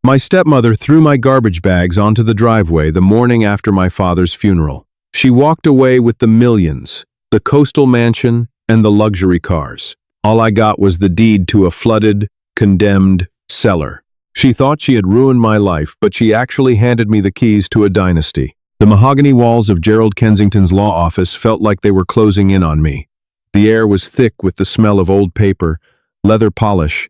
My stepmother threw my garbage bags onto the driveway the morning after my father's funeral. She walked away with the millions, the coastal mansion, and the luxury cars. All I got was the deed to a flooded, condemned cellar. She thought she had ruined my life, but she actually handed me the keys to a dynasty. The mahogany walls of Gerald Kensington's law office felt like they were closing in on me. The air was thick with the smell of old paper, leather polish,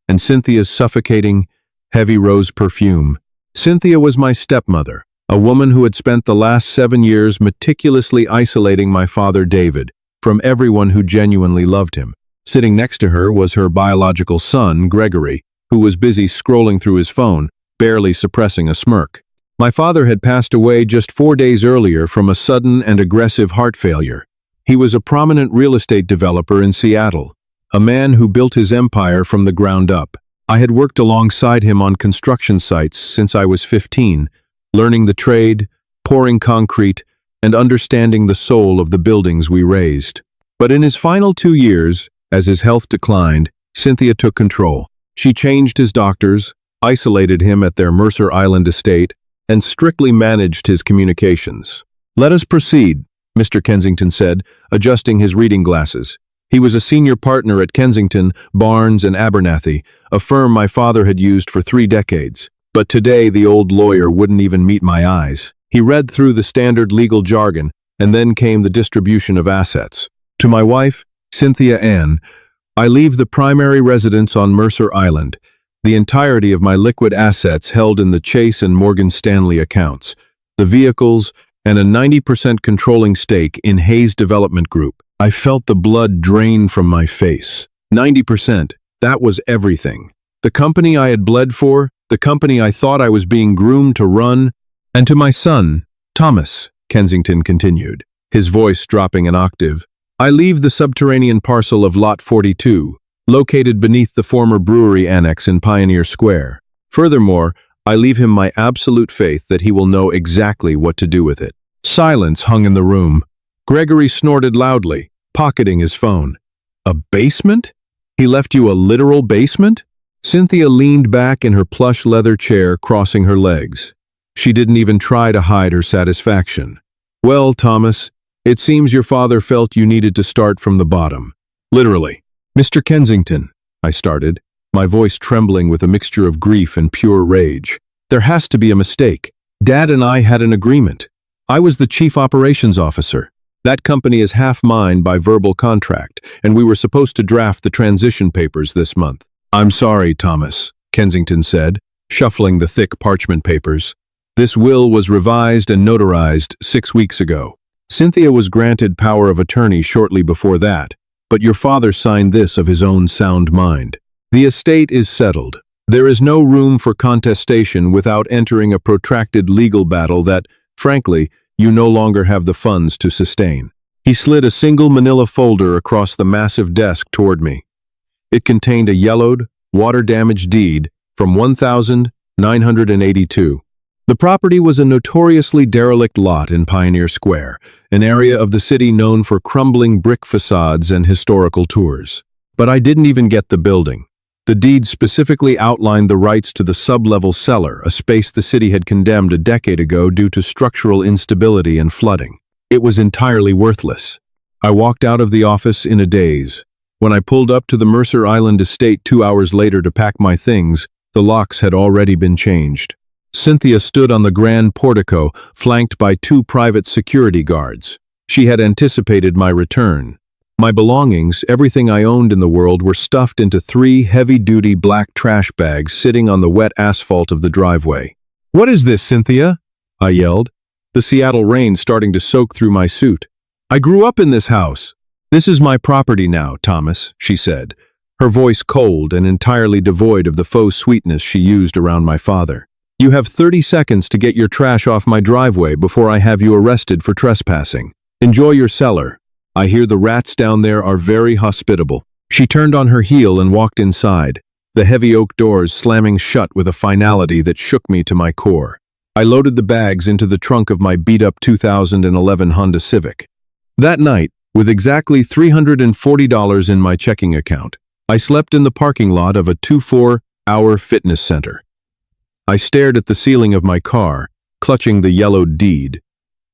and Cynthia's suffocating, heavy rose perfume. Cynthia was my stepmother, a woman who had spent the last 7 years meticulously isolating my father David from everyone who genuinely loved him. Sitting next to her was her biological son, Gregory, who was busy scrolling through his phone, barely suppressing a smirk. My father had passed away just 4 days earlier from a sudden and aggressive heart failure. He was a prominent real estate developer in Seattle, a man who built his empire from the ground up. I had worked alongside him on construction sites since I was 15, learning the trade, pouring concrete, and understanding the soul of the buildings we raised. But in his final 2 years, as his health declined, Cynthia took control. She changed his doctors, isolated him at their Mercer Island estate, and strictly managed his communications. "Let us proceed," Mr. Kensington said, adjusting his reading glasses. He was a senior partner at Kensington, Barnes and Abernathy, a firm my father had used for 3 decades. But today the old lawyer wouldn't even meet my eyes. He read through the standard legal jargon, and then came the distribution of assets. "To my wife, Cynthia Ann, I leave the primary residence on Mercer Island, the entirety of my liquid assets held in the Chase and Morgan Stanley accounts, the vehicles, and a 90% controlling stake in Hayes Development Group." I felt the blood drain from my face. 90%, that was everything. The company I had bled for, the company I thought I was being groomed to run, and to my son, Thomas, Kensington continued, his voice dropping an octave. "I leave the subterranean parcel of Lot 42, located beneath the former brewery annex in Pioneer Square. Furthermore, I leave him my absolute faith that he will know exactly what to do with it." Silence hung in the room. Gregory snorted loudly, pocketing his phone. "A basement? He left you a literal basement?" Cynthia leaned back in her plush leather chair, crossing her legs. She didn't even try to hide her satisfaction. "Well, Thomas, it seems your father felt you needed to start from the bottom. Literally." "Mr. Kensington," I started, my voice trembling with a mixture of grief and pure rage. "There has to be a mistake. Dad and I had an agreement. I was the chief operations officer. That company is half mine by verbal contract, and we were supposed to draft the transition papers this month." "I'm sorry, Thomas," Kensington said, shuffling the thick parchment papers. "This will was revised and notarized 6 weeks ago. Cynthia was granted power of attorney shortly before that, but your father signed this of his own sound mind. The estate is settled. There is no room for contestation without entering a protracted legal battle that, frankly, you no longer have the funds to sustain." He slid a single manila folder across the massive desk toward me. It contained a yellowed, water-damaged deed from 1982. The property was a notoriously derelict lot in Pioneer Square, an area of the city known for crumbling brick facades and historical tours. But I didn't even get the building. The deed specifically outlined the rights to the sub-level cellar, a space the city had condemned a decade ago due to structural instability and flooding. It was entirely worthless. I walked out of the office in a daze. When I pulled up to the Mercer Island estate 2 hours later to pack my things, the locks had already been changed. Cynthia stood on the grand portico, flanked by 2 private security guards. She had anticipated my return. My belongings, everything I owned in the world, were stuffed into 3 heavy-duty black trash bags sitting on the wet asphalt of the driveway. "What is this, Cynthia?" I yelled, the Seattle rain starting to soak through my suit. "I grew up in this house." "This is my property now, Thomas," she said, her voice cold and entirely devoid of the faux sweetness she used around my father. "You have 30 seconds to get your trash off my driveway before I have you arrested for trespassing. Enjoy your cellar. I hear the rats down there are very hospitable." She turned on her heel and walked inside, the heavy oak doors slamming shut with a finality that shook me to my core. I loaded the bags into the trunk of my beat-up 2011 Honda Civic. That night, with exactly $340 in my checking account, I slept in the parking lot of a 24-hour fitness center. I stared at the ceiling of my car, clutching the yellowed deed.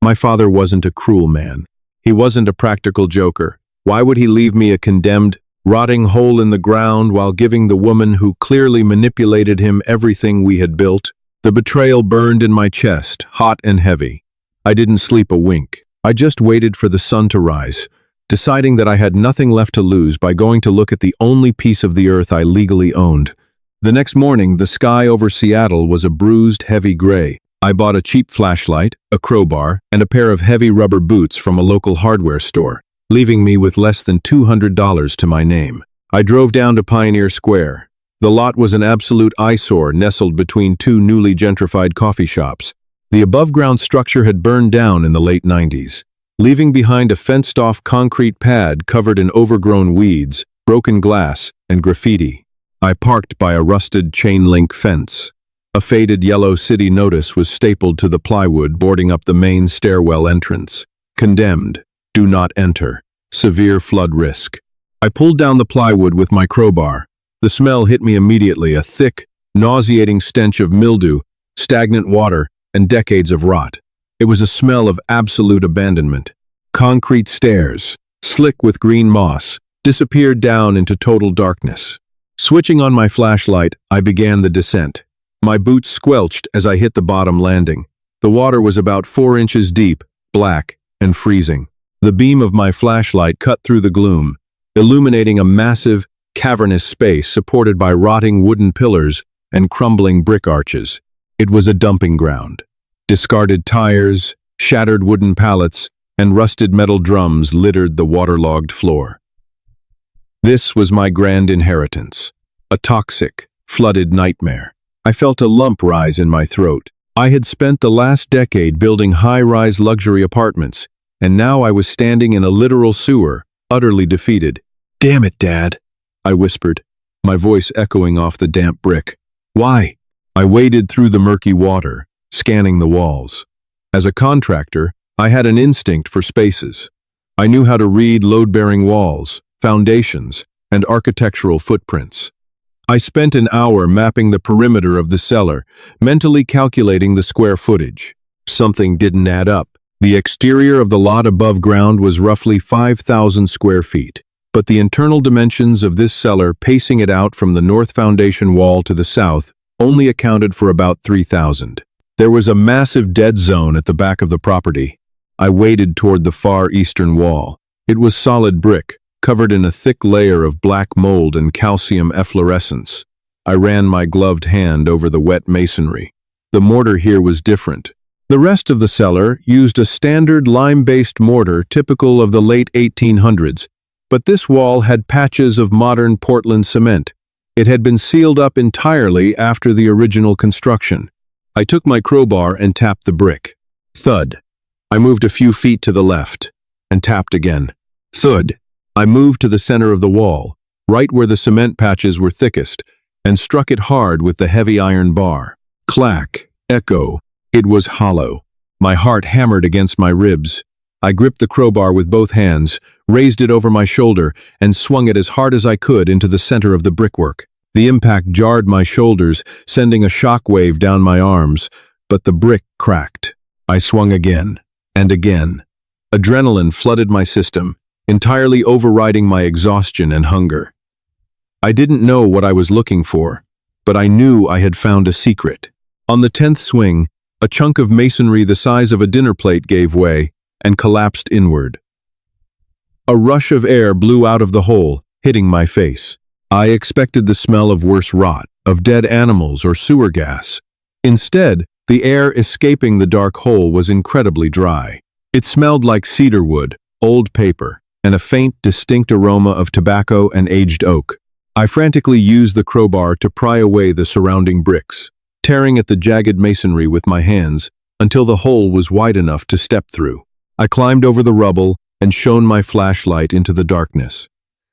My father wasn't a cruel man. He wasn't a practical joker. Why would he leave me a condemned, rotting hole in the ground while giving the woman who clearly manipulated him everything we had built? The betrayal burned in my chest, hot and heavy. I didn't sleep a wink. I just waited for the sun to rise, deciding that I had nothing left to lose by going to look at the only piece of the earth I legally owned. The next morning, the sky over Seattle was a bruised, heavy gray. I bought a cheap flashlight, a crowbar, and a pair of heavy rubber boots from a local hardware store, leaving me with less than $200 to my name. I drove down to Pioneer Square. The lot was an absolute eyesore nestled between two newly gentrified coffee shops. The above-ground structure had burned down in the late 90s, leaving behind a fenced-off concrete pad covered in overgrown weeds, broken glass, and graffiti. I parked by a rusted chain-link fence. A faded yellow city notice was stapled to the plywood boarding up the main stairwell entrance. Condemned. Do not enter. Severe flood risk. I pulled down the plywood with my crowbar. The smell hit me immediately, a thick, nauseating stench of mildew, stagnant water, and decades of rot. It was a smell of absolute abandonment. Concrete stairs, slick with green moss, disappeared down into total darkness. Switching on my flashlight, I began the descent. My boots squelched as I hit the bottom landing. The water was about 4 inches deep, black, and freezing. The beam of my flashlight cut through the gloom, illuminating a massive, cavernous space supported by rotting wooden pillars and crumbling brick arches. It was a dumping ground. Discarded tires, shattered wooden pallets, and rusted metal drums littered the waterlogged floor. This was my grand inheritance, a toxic, flooded nightmare. I felt a lump rise in my throat. I had spent the last decade building high-rise luxury apartments, and now I was standing in a literal sewer, utterly defeated. "Damn it, Dad," I whispered, my voice echoing off the damp brick. "Why?" I waded through the murky water, scanning the walls. As a contractor, I had an instinct for spaces. I knew how to read load-bearing walls, foundations, and architectural footprints. I spent an hour mapping the perimeter of the cellar, mentally calculating the square footage. Something didn't add up. The exterior of the lot above ground was roughly 5,000 square feet, but the internal dimensions of this cellar, pacing it out from the north foundation wall to the south, only accounted for about 3,000. There was a massive dead zone at the back of the property. I waded toward the far eastern wall. It was solid brick, covered in a thick layer of black mold and calcium efflorescence. I ran my gloved hand over the wet masonry. The mortar here was different. The rest of the cellar used a standard lime-based mortar typical of the late 1800s, but this wall had patches of modern Portland cement. It had been sealed up entirely after the original construction. I took my crowbar and tapped the brick. Thud. I moved a few feet to the left, and tapped again. Thud. I moved to the center of the wall, right where the cement patches were thickest, and struck it hard with the heavy iron bar. Clack. Echo. It was hollow. My heart hammered against my ribs. I gripped the crowbar with both hands, raised it over my shoulder, and swung it as hard as I could into the center of the brickwork. The impact jarred my shoulders, sending a shock wave down my arms, but the brick cracked. I swung again, and again. Adrenaline flooded my system, entirely overriding my exhaustion and hunger. I didn't know what I was looking for, but I knew I had found a secret. On the 10th swing, a chunk of masonry the size of a dinner plate gave way and collapsed inward. A rush of air blew out of the hole, hitting my face. I expected the smell of worse rot, of dead animals or sewer gas. Instead, the air escaping the dark hole was incredibly dry. It smelled like cedar wood, old paper, and a faint, distinct aroma of tobacco and aged oak. I frantically used the crowbar to pry away the surrounding bricks, tearing at the jagged masonry with my hands until the hole was wide enough to step through. I climbed over the rubble and shone my flashlight into the darkness.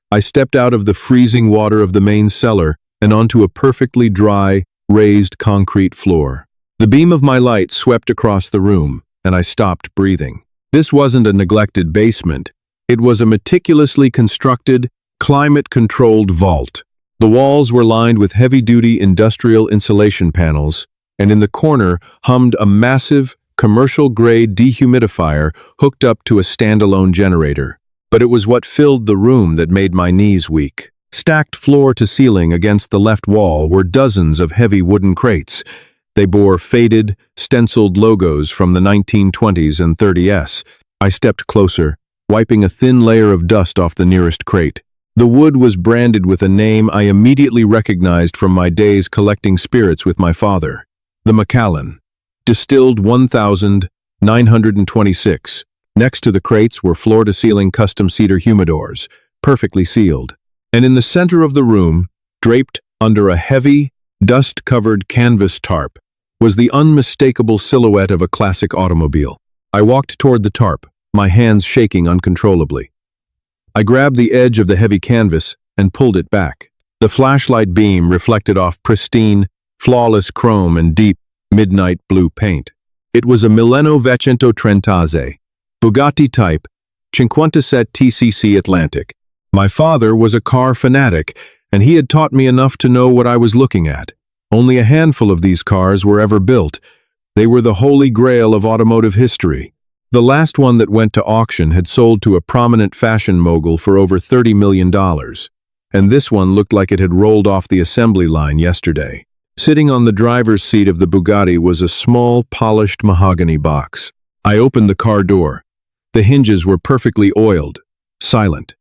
I stepped out of the freezing water of the main cellar and onto a perfectly dry, raised concrete floor. The beam of my light swept across the room, and I stopped breathing. This wasn't a neglected basement. It was a meticulously constructed, climate-controlled vault. The walls were lined with heavy-duty industrial insulation panels, and in the corner hummed a massive, commercial-grade dehumidifier hooked up to a standalone generator. But it was what filled the room that made my knees weak. Stacked floor to ceiling against the left wall were dozens of heavy wooden crates. They bore faded, stenciled logos from the 1920s and 30s. I stepped closer, wiping a thin layer of dust off the nearest crate. The wood was branded with a name I immediately recognized from my days collecting spirits with my father. The Macallan. Distilled 1926. Next to the crates were floor-to-ceiling custom cedar humidors, perfectly sealed. And in the center of the room, draped under a heavy, dust-covered canvas tarp, was the unmistakable silhouette of a classic automobile. I walked toward the tarp, my hands shaking uncontrollably. I grabbed the edge of the heavy canvas and pulled it back. The flashlight beam reflected off pristine, flawless chrome and deep, midnight blue paint. It was a 1930 Bugatti Type 57 TCC Atlantic. My father was a car fanatic, and he had taught me enough to know what I was looking at. Only a handful of these cars were ever built. They were the holy grail of automotive history. The last one that went to auction had sold to a prominent fashion mogul for over $30 million, and this one looked like it had rolled off the assembly line yesterday. Sitting on the driver's seat of the Bugatti was a small, polished mahogany box. I opened the car door. The hinges were perfectly oiled, silent.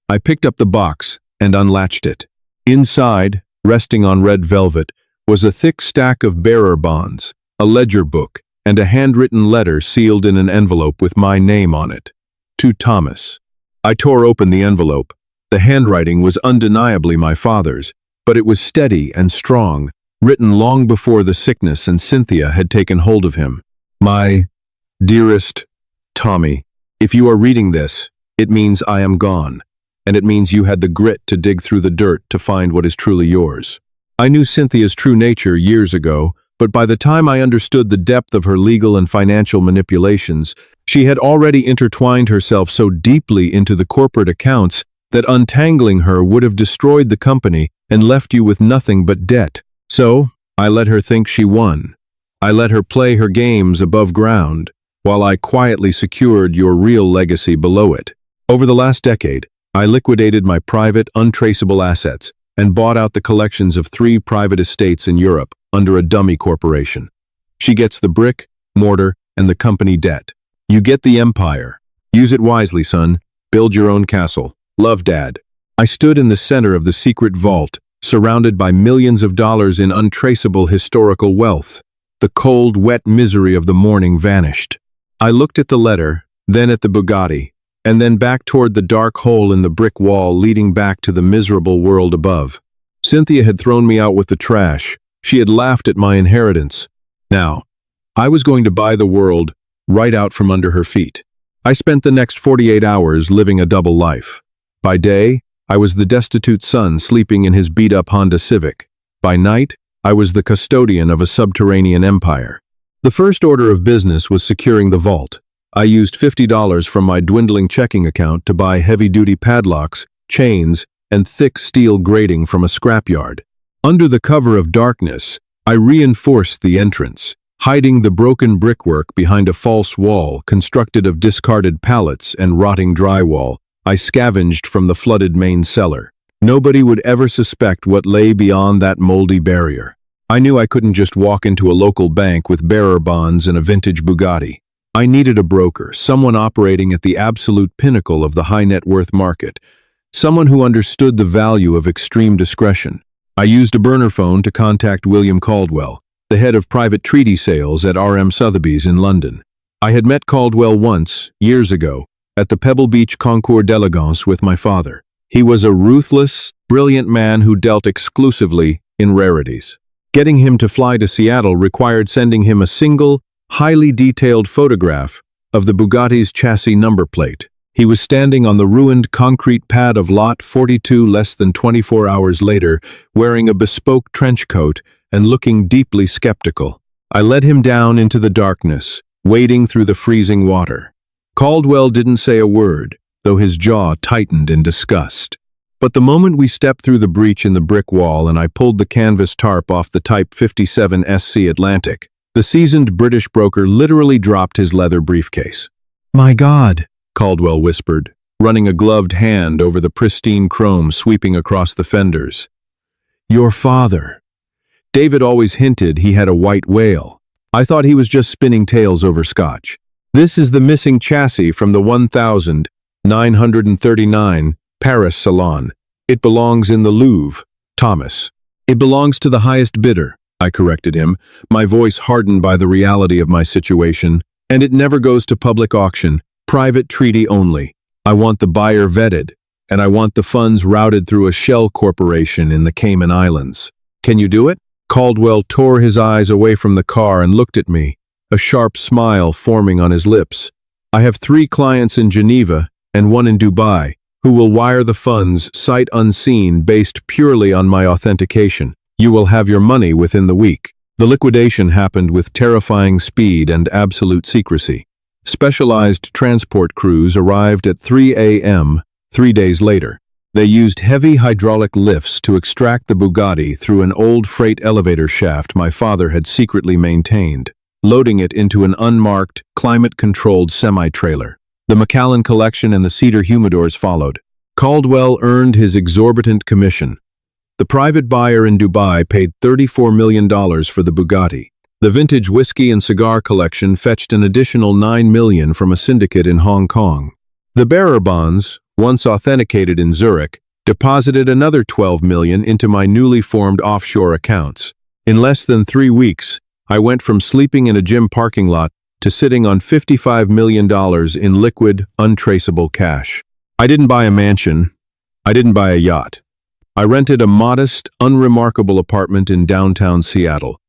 I picked up the box and unlatched it. Inside, resting on red velvet, was a thick stack of bearer bonds, a ledger book, and a handwritten letter sealed in an envelope with my name on it. To Thomas. I tore open the envelope. The handwriting was undeniably my father's, but it was steady and strong, written long before the sickness and Cynthia had taken hold of him. My dearest Tommy, if you are reading this, it means I am gone, and it means you had the grit to dig through the dirt to find what is truly yours. I knew Cynthia's true nature years ago, but by the time I understood the depth of her legal and financial manipulations, she had already intertwined herself so deeply into the corporate accounts that untangling her would have destroyed the company and left you with nothing but debt. So, I let her think she won. I let her play her games above ground, while I quietly secured your real legacy below it. Over the last decade, I liquidated my private, untraceable assets and bought out the collections of 3 private estates in Europe under a dummy corporation. She gets the brick, mortar, and the company debt. You get the empire. Use it wisely, son. Build your own castle. Love, Dad. I stood in the center of the secret vault, surrounded by millions of dollars in untraceable historical wealth. The cold, wet misery of the morning vanished. I looked at the letter, then at the Bugatti, and then back toward the dark hole in the brick wall leading back to the miserable world above. Cynthia had thrown me out with the trash. She had laughed at my inheritance. Now, I was going to buy the world right out from under her feet. I spent the next 48 hours living a double life. By day, I was the destitute son sleeping in his beat-up Honda Civic. By night, I was the custodian of a subterranean empire. The first order of business was securing the vault. I used $50 from my dwindling checking account to buy heavy-duty padlocks, chains, and thick steel grating from a scrapyard. Under the cover of darkness, I reinforced the entrance, hiding the broken brickwork behind a false wall constructed of discarded pallets and rotting drywall. I scavenged from the flooded main cellar. Nobody would ever suspect what lay beyond that moldy barrier. I knew I couldn't just walk into a local bank with bearer bonds and a vintage Bugatti. I needed a broker, someone operating at the absolute pinnacle of the high-net-worth market, someone who understood the value of extreme discretion. I used a burner phone to contact William Caldwell, the head of private treaty sales at R.M. Sotheby's in London. I had met Caldwell once, years ago, at the Pebble Beach Concours d'Elegance with my father. He was a ruthless, brilliant man who dealt exclusively in rarities. Getting him to fly to Seattle required sending him a single, highly detailed photograph of the Bugatti's chassis number plate. He was standing on the ruined concrete pad of Lot 42 less than 24 hours later, wearing a bespoke trench coat and looking deeply skeptical. I led him down into the darkness, wading through the freezing water. Caldwell didn't say a word, though his jaw tightened in disgust. But the moment we stepped through the breach in the brick wall and I pulled the canvas tarp off the Type 57 SC Atlantic, the seasoned British broker literally dropped his leather briefcase. "My God," Caldwell whispered, running a gloved hand over the pristine chrome sweeping across the fenders. "Your father." David always hinted he had a white whale. I thought he was just spinning tales over scotch. "This is the missing chassis from the 1939 Paris Salon. It belongs in the Louvre, Thomas." "It belongs to the highest bidder," I corrected him, my voice hardened by the reality of my situation. "And it never goes to public auction, private treaty only. I want the buyer vetted, and I want the funds routed through a shell corporation in the Cayman Islands. Can you do it?" Caldwell tore his eyes away from the car and looked at me, a sharp smile forming on his lips. "I have 3 clients in Geneva and 1 in Dubai, who will wire the funds sight unseen based purely on my authentication. You will have your money within the week." The liquidation happened with terrifying speed and absolute secrecy. Specialized transport crews arrived at 3 a.m. 3 days later. They used heavy hydraulic lifts to extract the Bugatti through an old freight elevator shaft my father had secretly maintained, loading it into an unmarked, climate-controlled semi-trailer. The Macallan collection and the cedar humidors followed. Caldwell earned his exorbitant commission. The private buyer in Dubai paid $34 million for the Bugatti. The vintage whiskey and cigar collection fetched an additional $9 million from a syndicate in Hong Kong. The bearer bonds, once authenticated in Zurich, deposited another $12 million into my newly formed offshore accounts. In less than 3 weeks, I went from sleeping in a gym parking lot to sitting on $55 million in liquid, untraceable cash. I didn't buy a mansion. I didn't buy a yacht. I rented a modest, unremarkable apartment in downtown Seattle,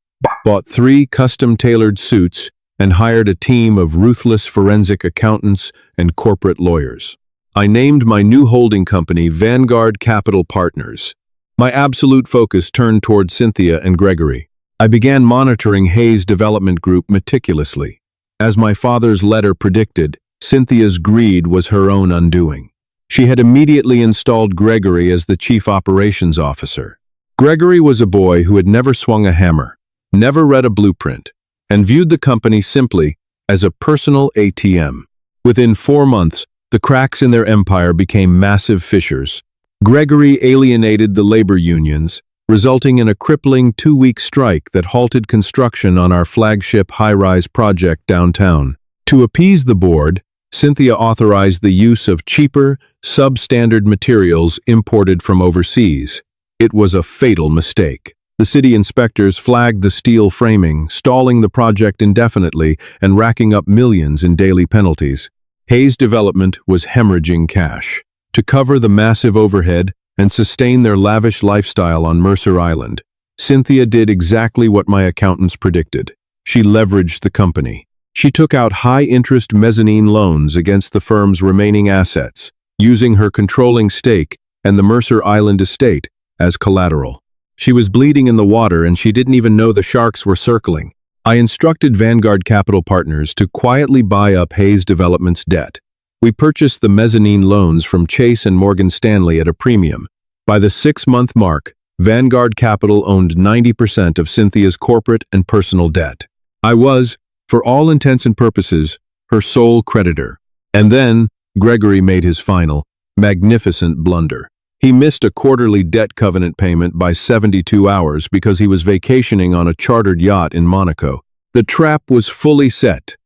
bought 3 custom-tailored suits, and hired a team of ruthless forensic accountants and corporate lawyers. I named my new holding company Vanguard Capital Partners. My absolute focus turned toward Cynthia and Gregory. I began monitoring Hayes Development Group meticulously. As my father's letter predicted, Cynthia's greed was her own undoing. She had immediately installed Gregory as the chief operations officer. Gregory was a boy who had never swung a hammer, never read a blueprint, and viewed the company simply as a personal ATM. Within 4 months, the cracks in their empire became massive fissures. Gregory alienated the labor unions, resulting in a crippling 2-week strike that halted construction on our flagship high-rise project downtown. To appease the board, Cynthia authorized the use of cheaper, substandard materials imported from overseas. It was a fatal mistake. The city inspectors flagged the steel framing, stalling the project indefinitely and racking up millions in daily penalties. Hayes Development was hemorrhaging cash. To cover the massive overhead and sustain their lavish lifestyle on Mercer Island, Cynthia did exactly what my accountants predicted. She leveraged the company. She took out high-interest mezzanine loans against the firm's remaining assets, using her controlling stake and the Mercer Island estate as collateral. She was bleeding in the water and she didn't even know the sharks were circling. I instructed Vanguard Capital Partners to quietly buy up Hayes Development's debt. We purchased the mezzanine loans from Chase and Morgan Stanley at a premium. By the 6-month mark, Vanguard Capital owned 90% of Cynthia's corporate and personal debt. I was, for all intents and purposes, her sole creditor. And then, Gregory made his final, magnificent blunder. He missed a quarterly debt covenant payment by 72 hours because he was vacationing on a chartered yacht in Monaco. The trap was fully set.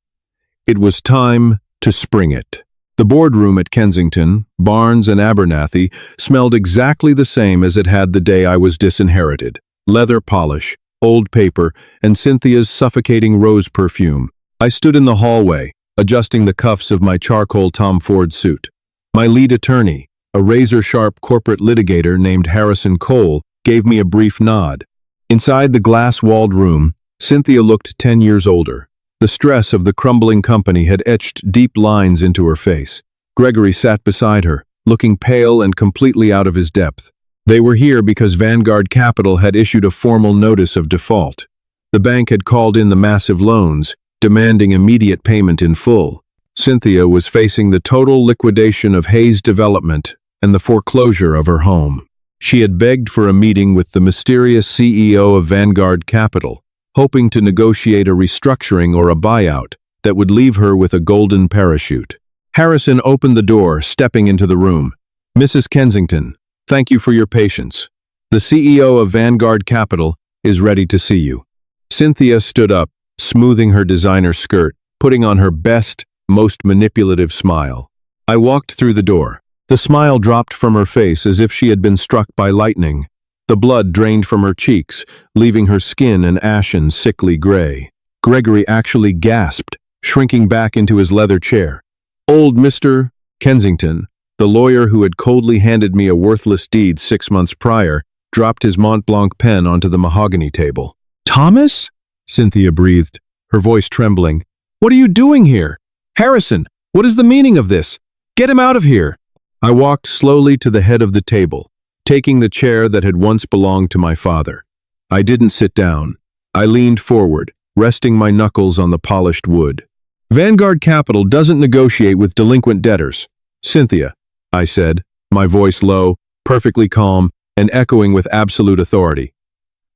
It was time to spring it. The boardroom at Kensington, Barnes and Abernathy smelled exactly the same as it had the day I was disinherited. Leather polish, old paper, and Cynthia's suffocating rose perfume. I stood in the hallway, adjusting the cuffs of my charcoal Tom Ford suit. My lead attorney, a razor-sharp corporate litigator named Harrison Cole, gave me a brief nod. Inside the glass-walled room, Cynthia looked 10 years older. The stress of the crumbling company had etched deep lines into her face. Gregory sat beside her, looking pale and completely out of his depth. They were here because Vanguard Capital had issued a formal notice of default. The bank had called in the massive loans, demanding immediate payment in full. Cynthia was facing the total liquidation of Hayes Development and the foreclosure of her home. She had begged for a meeting with the mysterious CEO of Vanguard Capital, hoping to negotiate a restructuring or a buyout that would leave her with a golden parachute. Harrison opened the door, stepping into the room. "Mrs. Kensington, thank you for your patience. The CEO of Vanguard Capital is ready to see you." Cynthia stood up, smoothing her designer skirt, putting on her best, most manipulative smile. I walked through the door. The smile dropped from her face as if she had been struck by lightning. The blood drained from her cheeks, leaving her skin an ashen, sickly gray. Gregory actually gasped, shrinking back into his leather chair. Old Mr. Kensington, the lawyer who had coldly handed me a worthless deed 6 months prior, dropped his Mont Blanc pen onto the mahogany table. "Thomas?" Cynthia breathed, her voice trembling. "What are you doing here? Harrison, what is the meaning of this? Get him out of here!" I walked slowly to the head of the table, taking the chair that had once belonged to my father. I didn't sit down. I leaned forward, resting my knuckles on the polished wood. "Vanguard Capital doesn't negotiate with delinquent debtors. Cynthia," I said, my voice low, perfectly calm, and echoing with absolute authority.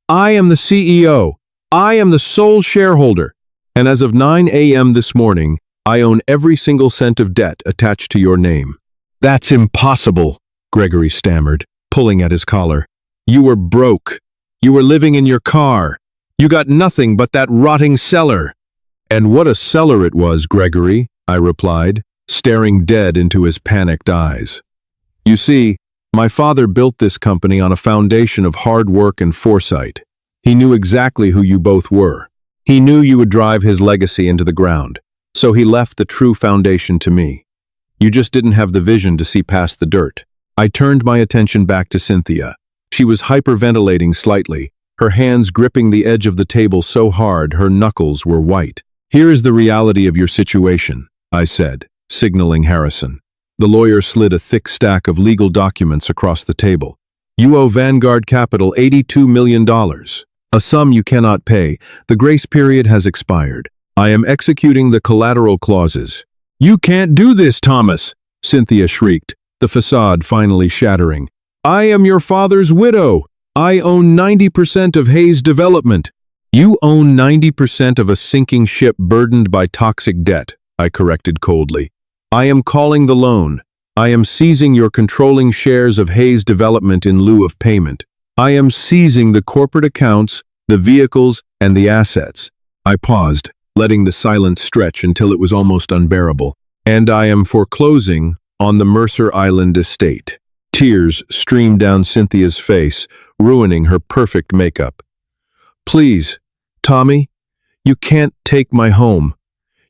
"I am the CEO. I am the sole shareholder. And as of 9 a.m. this morning, I own every single cent of debt attached to your name." "That's impossible," Gregory stammered, pulling at his collar. "You were broke. You were living in your car. You got nothing but that rotting cellar." "And what a cellar it was, Gregory," I replied, staring dead into his panicked eyes. "You see, my father built this company on a foundation of hard work and foresight. He knew exactly who you both were. He knew you would drive his legacy into the ground, so he left the true foundation to me. You just didn't have the vision to see past the dirt." I turned my attention back to Cynthia. She was hyperventilating slightly, her hands gripping the edge of the table so hard her knuckles were white. "Here is the reality of your situation," I said, signaling Harrison. The lawyer slid a thick stack of legal documents across the table. "You owe Vanguard Capital $82 million. A sum you cannot pay. The grace period has expired. I am executing the collateral clauses." "You can't do this, Thomas!" Cynthia shrieked, the facade finally shattering. "I am your father's widow. I own 90% of Hayes Development." "You own 90% of a sinking ship burdened by toxic debt," I corrected coldly. "I am calling the loan. I am seizing your controlling shares of Hayes Development in lieu of payment. I am seizing the corporate accounts, the vehicles, and the assets." I paused, letting the silence stretch until it was almost unbearable. "And I am foreclosing on the Mercer Island estate." Tears streamed down Cynthia's face, ruining her perfect makeup. "Please, Tommy, you can't take my home.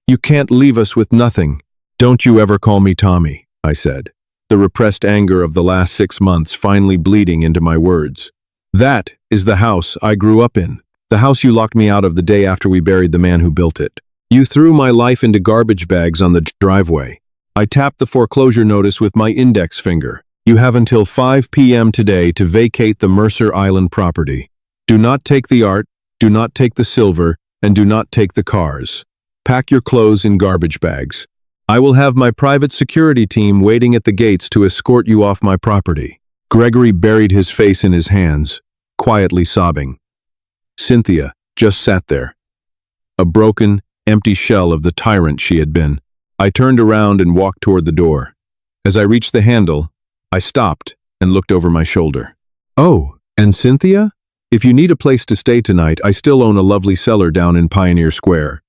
You can't leave us with nothing." "Don't you ever call me Tommy," I said, the repressed anger of the last 6 months finally bleeding into my words. "That is the house I grew up in. The house you locked me out of the day after we buried the man who built it. You threw my life into garbage bags on the driveway. I tapped the foreclosure notice with my index finger. You have until 5 p.m. today to vacate the Mercer Island property. Do not take the art, do not take the silver, and do not take the cars. Pack your clothes in garbage bags. I will have my private security team waiting at the gates to escort you off my property." Gregory buried his face in his hands, quietly sobbing. Cynthia just sat there, a broken, empty shell of the tyrant she had been. I turned around and walked toward the door. As I reached the handle, I stopped and looked over my shoulder. "Oh, and Cynthia? If you need a place to stay tonight, I still own a lovely cellar down in Pioneer Square.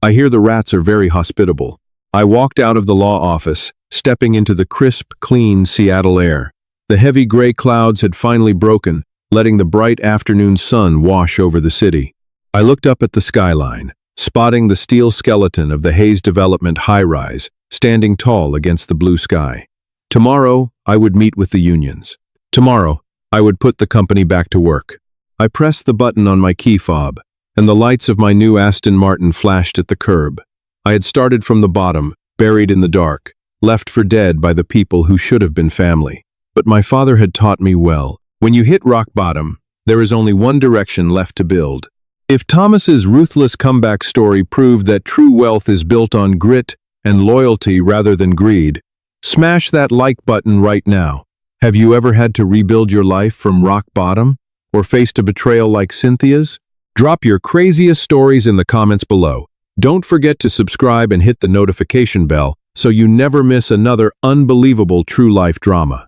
I hear the rats are very hospitable." I walked out of the law office, stepping into the crisp, clean Seattle air. The heavy gray clouds had finally broken, letting the bright afternoon sun wash over the city. I looked up at the skyline, spotting the steel skeleton of the Hayes Development high-rise, standing tall against the blue sky. Tomorrow, I would meet with the unions. Tomorrow, I would put the company back to work. I pressed the button on my key fob, and the lights of my new Aston Martin flashed at the curb. I had started from the bottom, buried in the dark, left for dead by the people who should have been family. But my father had taught me well. When you hit rock bottom, there is only one direction left to build. If Thomas's ruthless comeback story proved that true wealth is built on grit and loyalty rather than greed, smash that like button right now. Have you ever had to rebuild your life from rock bottom? Or faced a betrayal like Cynthia's? Drop your craziest stories in the comments below. Don't forget to subscribe and hit the notification bell so you never miss another unbelievable true life drama.